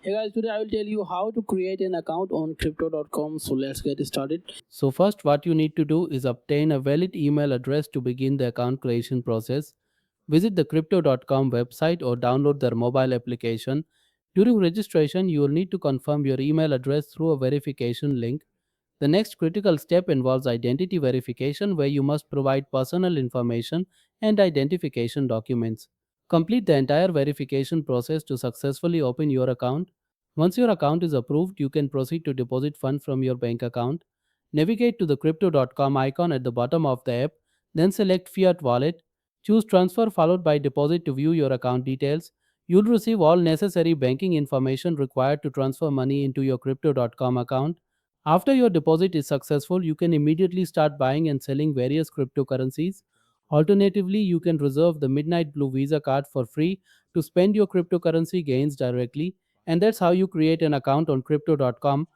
Hey guys, today I will tell you how to create an account on crypto.com. So let's get started. So first what you need to do is obtain a valid email address to begin the account creation process. Visit the crypto.com website or download their mobile application. During registration, you will need to confirm your email address through a verification link. The next critical step involves identity verification, where you must provide personal information and identification documents. Complete the entire verification process to successfully open your account. Once your account is approved, you can proceed to deposit funds from your bank account. Navigate to the crypto.com icon at the bottom of the app, then select Fiat Wallet. Choose Transfer followed by Deposit to view your account details. You'll receive all necessary banking information required to transfer money into your crypto.com account. After your deposit is successful, you can immediately start buying and selling various cryptocurrencies. Alternatively, you can reserve the Midnight Blue Visa card for free to spend your cryptocurrency gains directly. And that's how you create an account on crypto.com.